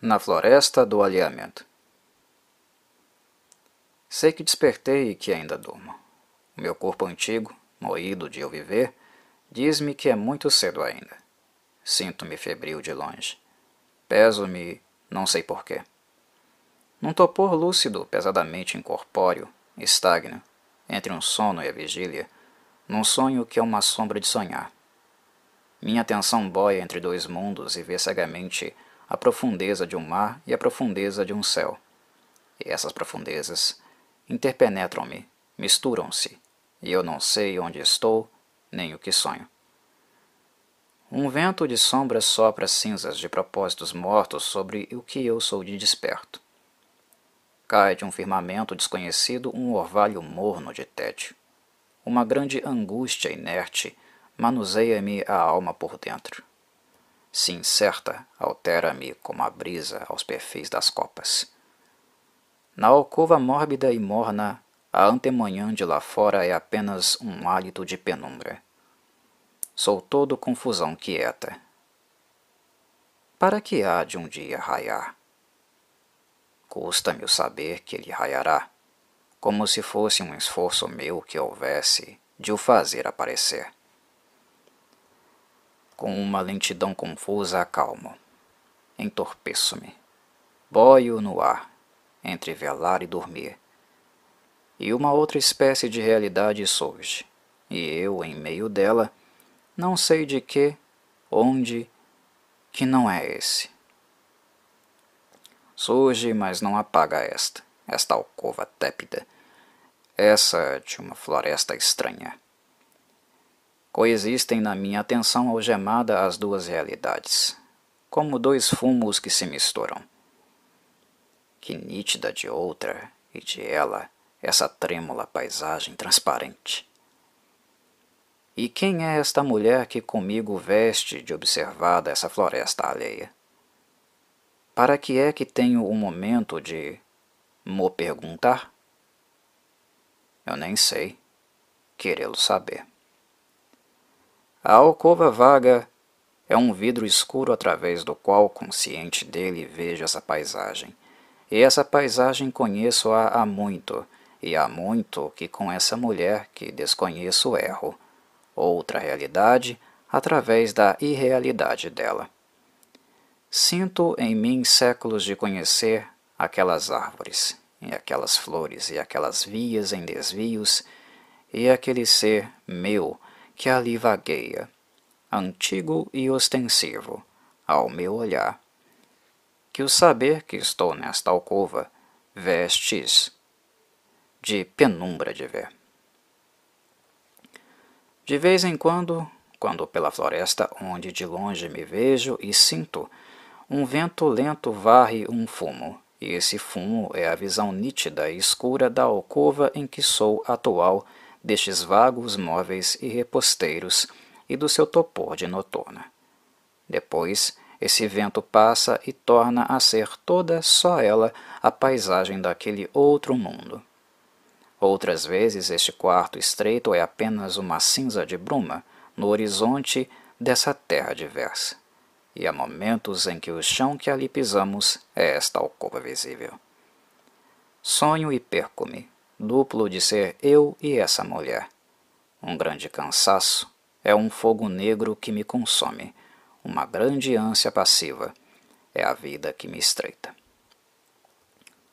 Na floresta do alheamento. Sei que despertei e que ainda durmo. O meu corpo antigo, moído de eu viver, diz-me que é muito cedo ainda. Sinto-me febril de longe. Peso-me, não sei porquê. Num torpor lúcido, pesadamente incorpóreo, estagno, entre um sono e a vigília, num sonho que é uma sombra de sonhar. Minha atenção boia entre dois mundos e vê cegamente a profundeza de um mar e a profundeza de um céu. E essas profundezas interpenetram-me, misturam-se, e eu não sei onde estou, nem o que sonho. Um vento de sombras sopra cinzas de propósitos mortos sobre o que eu sou de desperto. Cai de um firmamento desconhecido um orvalho morno de tédio. Uma grande angústia inerte manuseia-me a alma por dentro. Se incerta, altera-me como a brisa aos perfis das copas. Na alcova mórbida e morna, a antemanhã de lá fora é apenas um hálito de penumbra. Sou todo confusão quieta. Para que há de um dia raiar? Custa-me o saber que ele raiará, como se fosse um esforço meu que houvesse de o fazer aparecer. Com uma lentidão confusa acalmo, entorpeço-me, boio no ar, entre velar e dormir, e uma outra espécie de realidade surge, e eu, em meio dela, não sei de que, onde, que não é esse. Surge, mas não apaga esta alcova tépida, essa de uma floresta estranha. Coexistem na minha atenção algemada as duas realidades, como dois fumos que se misturam. Que nítida de outra, e de ela, essa trêmula paisagem transparente. E quem é esta mulher que comigo veste de observada essa floresta alheia? Para que é que tenho o momento de mo perguntar? Eu nem sei, querê-lo saber. A alcova vaga é um vidro escuro através do qual, consciente dele, vejo essa paisagem. E essa paisagem conheço-a há muito, e há muito que com essa mulher que desconheço erro. Outra realidade através da irrealidade dela. Sinto em mim séculos de conhecer aquelas árvores, e aquelas flores, e aquelas vias em desvios, e aquele ser meu que ali vagueia, antigo e ostensivo, ao meu olhar, que o saber que estou nesta alcova vestes de penumbra de ver. De vez em quando pela floresta onde de longe me vejo e sinto, um vento lento varre um fumo, e esse fumo é a visão nítida e escura da alcova em que sou atual destes vagos móveis e reposteiros e do seu topor de noturna. Depois, esse vento passa e torna a ser toda só ela a paisagem daquele outro mundo. Outras vezes este quarto estreito é apenas uma cinza de bruma no horizonte dessa terra diversa, e há momentos em que o chão que ali pisamos é esta alcova visível. Sonho e perco-me, duplo de ser eu e essa mulher. Um grande cansaço é um fogo negro que me consome, uma grande ânsia passiva é a vida que me estreita.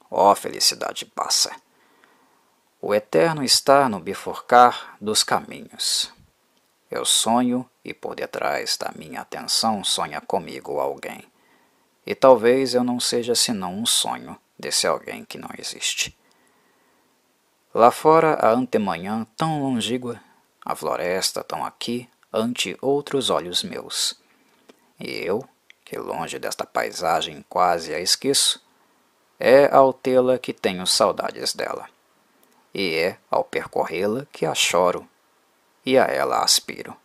Ó felicidade passa! O eterno está no bifurcar dos caminhos. Eu sonho e por detrás da minha atenção sonha comigo alguém. E talvez eu não seja senão um sonho desse alguém que não existe. Lá fora a antemanhã tão longínqua, a floresta tão aqui ante outros olhos meus. E eu, que longe desta paisagem quase a esqueço, é ao tê-la que tenho saudades dela. E é ao percorrê-la que a choro e a ela aspiro.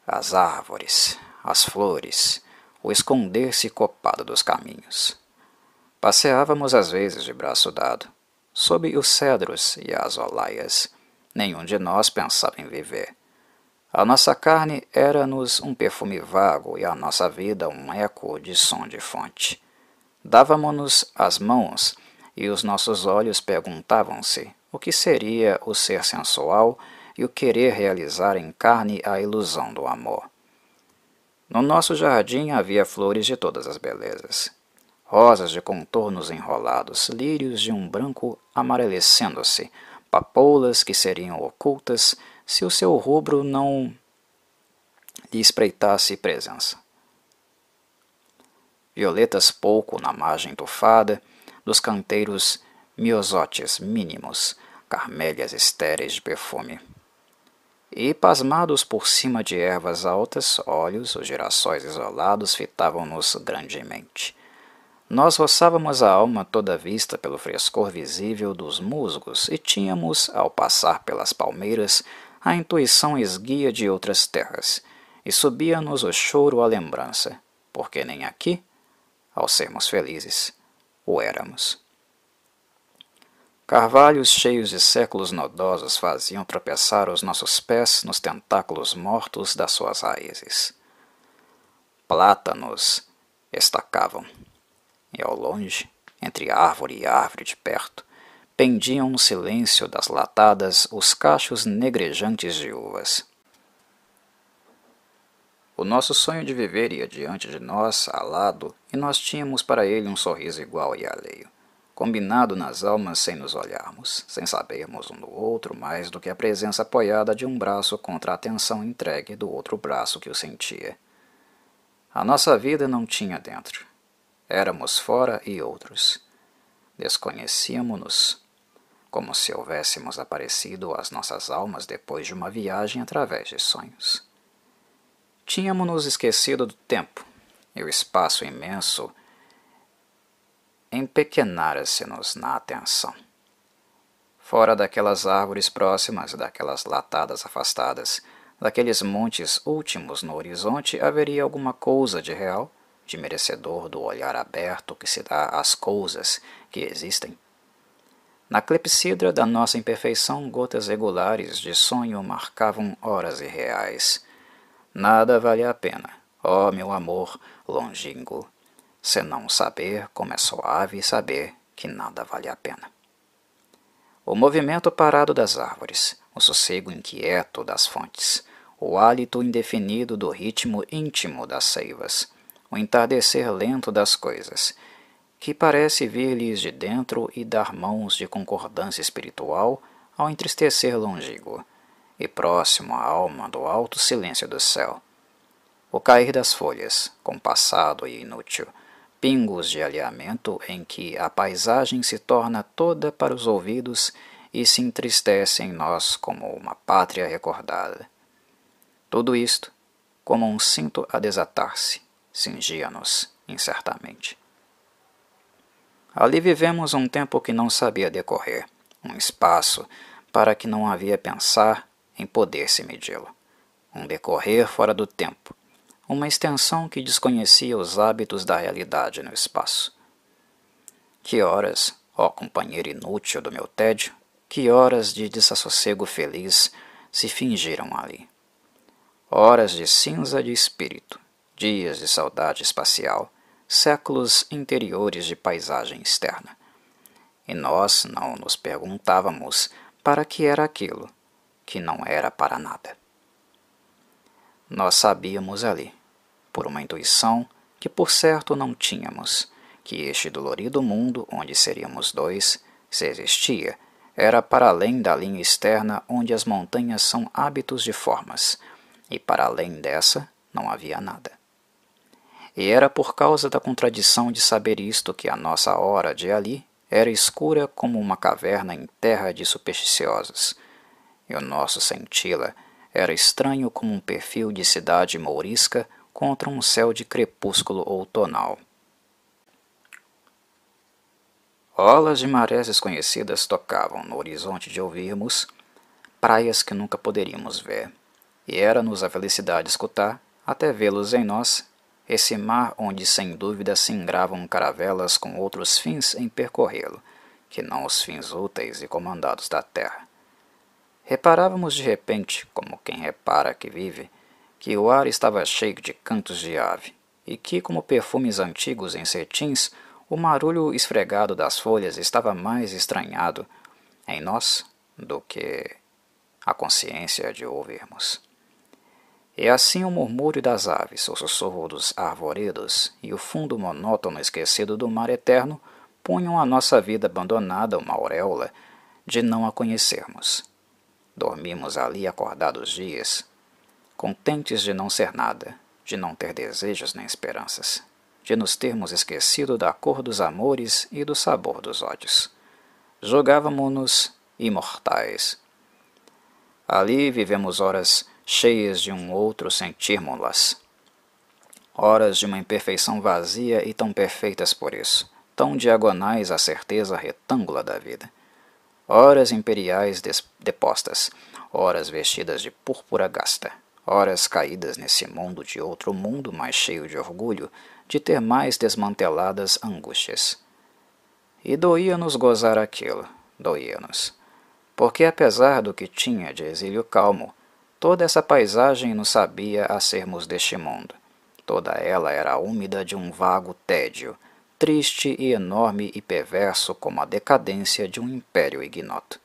As árvores, as flores, o esconder-se copado dos caminhos. Passeávamos às vezes de braço dado, sob os cedros e as olaias. Nenhum de nós pensava em viver. A nossa carne era-nos um perfume vago e a nossa vida um eco de som de fonte. Dávamos-nos as mãos e os nossos olhos perguntavam-se o que seria o ser sensual e o querer realizar em carne a ilusão do amor. No nosso jardim havia flores de todas as belezas. Rosas de contornos enrolados, lírios de um branco amarelecendo-se, papoulas que seriam ocultas se o seu rubro não lhe espreitasse presença. Violetas pouco na margem tufada dos canteiros miosotes mínimos, carmélias estéreis de perfume. E, pasmados por cima de ervas altas, olhos, os girassóis isolados fitavam-nos grandemente. Nós roçávamos a alma toda vista pelo frescor visível dos musgos e tínhamos, ao passar pelas palmeiras, a intuição esguia de outras terras, e subia-nos o choro à lembrança, porque nem aqui, ao sermos felizes, o éramos. Carvalhos cheios de séculos nodosos faziam tropeçar os nossos pés nos tentáculos mortos das suas raízes. Plátanos estacavam, e ao longe, entre árvore e árvore de perto, pendiam no silêncio das latadas os cachos negrejantes de uvas. O nosso sonho de viver ia diante de nós, alado, e nós tínhamos para ele um sorriso igual e alheio, combinado nas almas sem nos olharmos, sem sabermos um do outro mais do que a presença apoiada de um braço contra a atenção entregue do outro braço que o sentia. A nossa vida não tinha dentro. Éramos fora e outros. Desconhecíamos-nos, como se houvéssemos aparecido às nossas almas depois de uma viagem através de sonhos. Tínhamos-nos esquecido do tempo, e o espaço imenso empequenara-se-nos na atenção. Fora daquelas árvores próximas, daquelas latadas afastadas, daqueles montes últimos no horizonte, haveria alguma coisa de real, de merecedor do olhar aberto que se dá às coisas que existem? Na clepsidra da nossa imperfeição, gotas regulares de sonho marcavam horas irreais. Nada vale a pena, ó meu amor longínquo, senão saber como é suave saber que nada vale a pena. O movimento parado das árvores, o sossego inquieto das fontes, o hálito indefinido do ritmo íntimo das seivas, o entardecer lento das coisas, que parece vir-lhes de dentro e dar mãos de concordância espiritual ao entristecer longínquo, e próximo à alma do alto silêncio do céu. O cair das folhas, compassado e inútil, pingos de alinhamento em que a paisagem se torna toda para os ouvidos e se entristece em nós como uma pátria recordada. Tudo isto, como um cinto a desatar-se, cingia-nos incertamente. Ali vivemos um tempo que não sabia decorrer, um espaço para que não havia pensar em poder-se medi-lo, um decorrer fora do tempo, uma extensão que desconhecia os hábitos da realidade no espaço. Que horas, ó companheiro inútil do meu tédio, que horas de desassossego feliz se fingiram ali. Horas de cinza de espírito, dias de saudade espacial, séculos interiores de paisagem externa. E nós não nos perguntávamos para que era aquilo, que não era para nada. Nós sabíamos ali, por uma intuição que por certo não tínhamos, que este dolorido mundo onde seríamos dois, se existia, era para além da linha externa onde as montanhas são hábitos de formas, e para além dessa não havia nada. E era por causa da contradição de saber isto que a nossa hora de ali era escura como uma caverna em terra de supersticiosos, e o nosso senti-la era estranho como um perfil de cidade mourisca contra um céu de crepúsculo outonal. Olas de marés desconhecidas tocavam no horizonte de ouvirmos, praias que nunca poderíamos ver, e era-nos a felicidade escutar, até vê-los em nós, esse mar onde sem dúvida se engravam caravelas com outros fins em percorrê-lo, que não os fins úteis e comandados da terra. Reparávamos de repente, como quem repara que vive, que o ar estava cheio de cantos de ave, e que, como perfumes antigos em cetins, O marulho esfregado das folhas estava mais estranhado em nós do que a consciência de ouvirmos. E assim o murmúrio das aves, o sussurro dos arvoredos e o fundo monótono esquecido do mar eterno punham a nossa vida abandonada uma auréola de não a conhecermos. Dormimos ali acordados dias, contentes de não ser nada, de não ter desejos nem esperanças, de nos termos esquecido da cor dos amores e do sabor dos ódios. Jogávamo-nos imortais. Ali vivemos horas cheias de um outro sentirmos-las, horas de uma imperfeição vazia e tão perfeitas por isso, tão diagonais à certeza retângula da vida. Horas imperiais depostas, horas vestidas de púrpura gasta, horas caídas nesse mundo de outro mundo mais cheio de orgulho, de ter mais desmanteladas angústias. E doía-nos gozar aquilo, doía-nos, porque apesar do que tinha de exílio calmo, toda essa paisagem nos sabia a sermos deste mundo. Toda ela era úmida de um vago tédio, triste e enorme e perverso como a decadência de um império ignoto.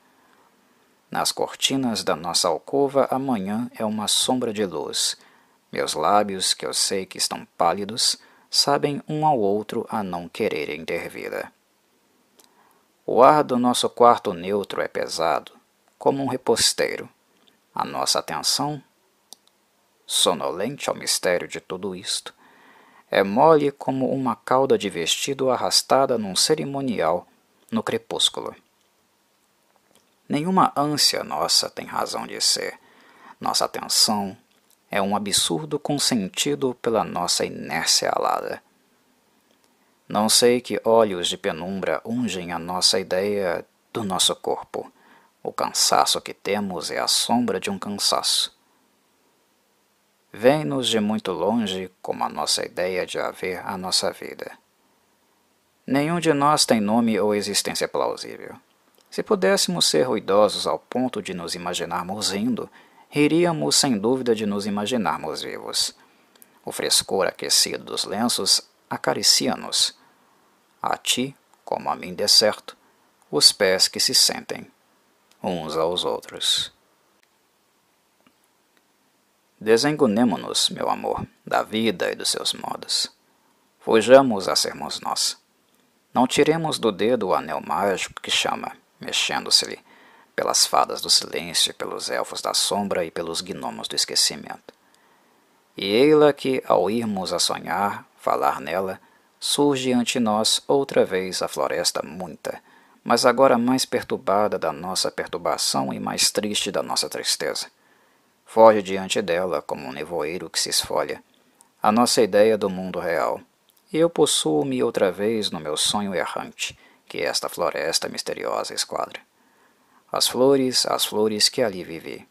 Nas cortinas da nossa alcova a manhã é uma sombra de luz. Meus lábios, que eu sei que estão pálidos, sabem um ao outro a não quererem ter vida. O ar do nosso quarto neutro é pesado, como um reposteiro. A nossa atenção, sonolente ao mistério de tudo isto, é mole como uma cauda de vestido arrastada num cerimonial no crepúsculo. Nenhuma ânsia nossa tem razão de ser. Nossa atenção é um absurdo consentido pela nossa inércia alada. Não sei que olhos de penumbra ungem a nossa ideia do nosso corpo. O cansaço que temos é a sombra de um cansaço. Vem-nos de muito longe como a nossa ideia de haver a nossa vida. Nenhum de nós tem nome ou existência plausível. Se pudéssemos ser ruidosos ao ponto de nos imaginarmos rindo, riríamos sem dúvida de nos imaginarmos vivos. O frescor aquecido dos lenços acaricia-nos. A ti, como a mim de certo, os pés que se sentem uns aos outros. Desenganemo-nos, meu amor, da vida e dos seus modos. Fujamos a sermos nós. Não tiremos do dedo o anel mágico que chama, mexendo-se-lhe, pelas fadas do silêncio, pelos elfos da sombra e pelos gnomos do esquecimento. E ei-la que, ao irmos a sonhar, falar nela, surge ante nós outra vez a floresta muita, mas agora mais perturbada da nossa perturbação e mais triste da nossa tristeza. Foge diante dela, como um nevoeiro que se esfolha, a nossa ideia do mundo real, e eu possuo-me outra vez no meu sonho errante, que esta floresta misteriosa esquadra. As flores que ali vivi.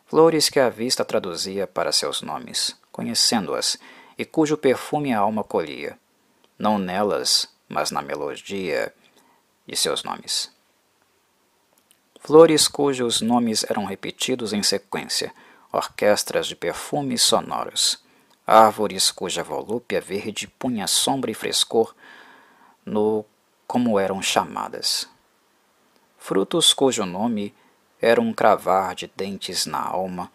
Flores que a vista traduzia para seus nomes, conhecendo-as, e cujo perfume a alma colhia, não nelas, mas na melodia de seus nomes. Flores cujos nomes eram repetidos em sequência, orquestras de perfumes sonoros, árvores cuja volúpia verde punha sombra e frescor no como eram chamadas. Frutos cujo nome era um cravar de dentes na alma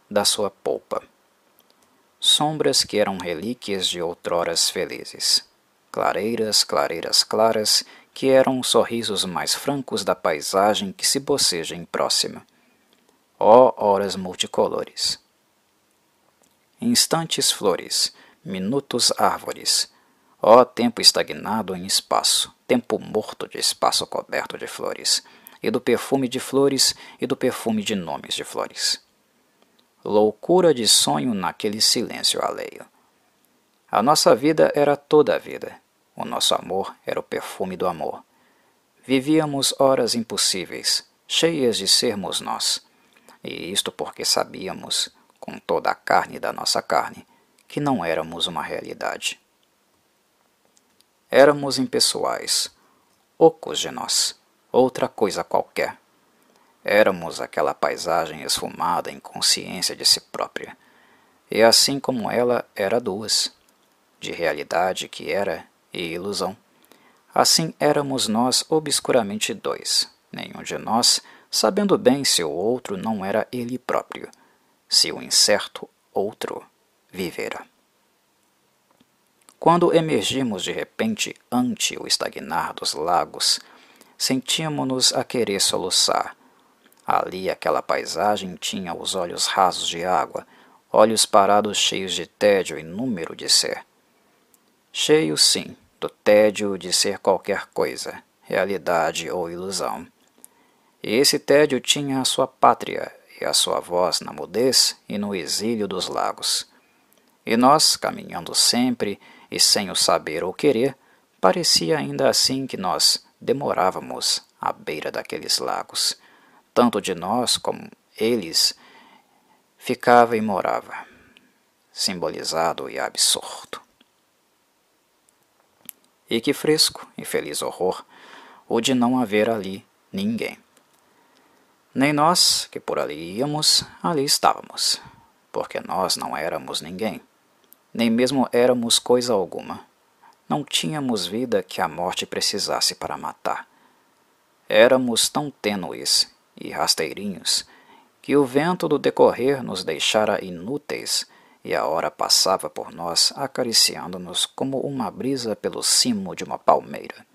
da sua polpa. Sombras que eram relíquias de outroras felizes. Clareiras, clareiras claras, que eram sorrisos mais francos da paisagem que se boceja em próxima. Ó horas multicolores! Instantes flores, minutos árvores. Ó tempo estagnado em espaço, tempo morto de espaço coberto de flores, e do perfume de flores e do perfume de nomes de flores. Loucura de sonho naquele silêncio alheio. A nossa vida era toda a vida. O nosso amor era o perfume do amor. Vivíamos horas impossíveis, cheias de sermos nós. E isto porque sabíamos, com toda a carne da nossa carne, que não éramos uma realidade. Éramos impessoais, ocos de nós, outra coisa qualquer. Éramos aquela paisagem esfumada em consciência de si própria, e assim como ela era duas, de realidade que era e ilusão, Assim éramos nós obscuramente dois, nenhum de nós sabendo bem se o outro não era ele próprio, se o incerto outro vivera. Quando emergimos de repente ante o estagnar dos lagos, sentíamos-nos a querer soluçar. Ali aquela paisagem tinha os olhos rasos de água, olhos parados cheios de tédio e número de ser. Cheios, sim, do tédio de ser qualquer coisa, realidade ou ilusão. E esse tédio tinha a sua pátria e a sua voz na mudez e no exílio dos lagos. E nós, caminhando sempre e sem o saber ou querer, parecia ainda assim que nós demorávamos à beira daqueles lagos. Tanto de nós como eles ficava e morava, simbolizado e absorto. E que fresco e feliz horror o de não haver ali ninguém. Nem nós, que por ali íamos, ali estávamos, porque nós não éramos ninguém, nem mesmo éramos coisa alguma. Não tínhamos vida que a morte precisasse para matar. Éramos tão tênues e rasteirinhos que o vento do decorrer nos deixara inúteis e a hora passava por nós acariciando-nos como uma brisa pelo cimo de uma palmeira.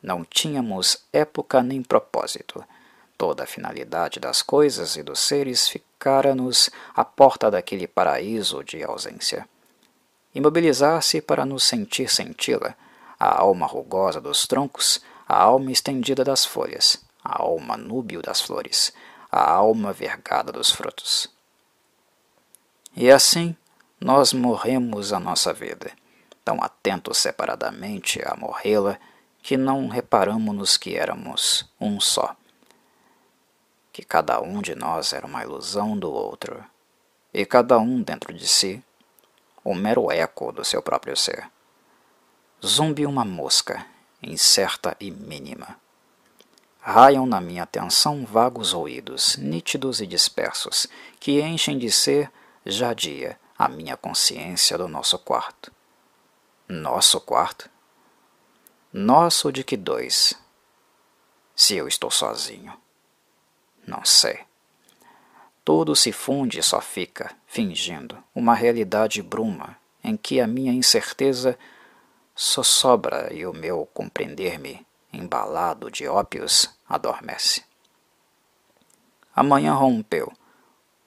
Não tínhamos época nem propósito. Toda a finalidade das coisas e dos seres ficara-nos à porta daquele paraíso de ausência. Imobilizar-se para nos sentir senti-la, a alma rugosa dos troncos, a alma estendida das folhas, a alma núbil das flores, a alma vergada dos frutos. E assim nós morremos a nossa vida, tão atentos separadamente a morrê-la, que não reparamos que éramos um só, que cada um de nós era uma ilusão do outro, e cada um dentro de si, o mero eco do seu próprio ser. Zumbi uma mosca, incerta e mínima. Raiam na minha atenção vagos ruídos, nítidos e dispersos, que enchem de ser, já dia, a minha consciência do nosso quarto. Nosso quarto? Nosso de que dois? Se eu estou sozinho. Não sei. Tudo se funde e só fica, fingindo, uma realidade bruma, em que a minha incerteza só sobra e o meu compreender-me, embalado de ópios, adormece. A manhã rompeu,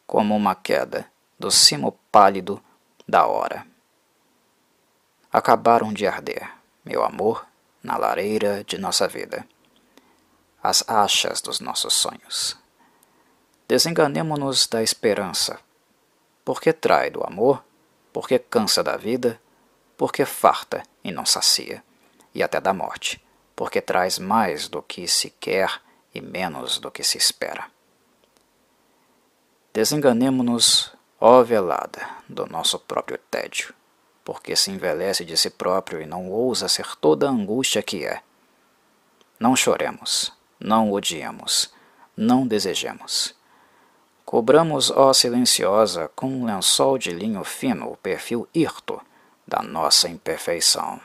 como uma queda, do cimo pálido da hora. Acabaram de arder, meu amor, na lareira de nossa vida, as achas dos nossos sonhos. Desenganemo-nos da esperança, porque trai do amor, porque cansa da vida, porque farta e não sacia, e até da morte, porque traz mais do que se quer e menos do que se espera. Desenganemo-nos, ó velada, do nosso próprio tédio, porque se envelhece de si próprio e não ousa ser toda a angústia que é. Não choremos, não odiemos, não desejemos. Cobramos, ó silenciosa, com um lençol de linho fino o perfil hirto da nossa imperfeição.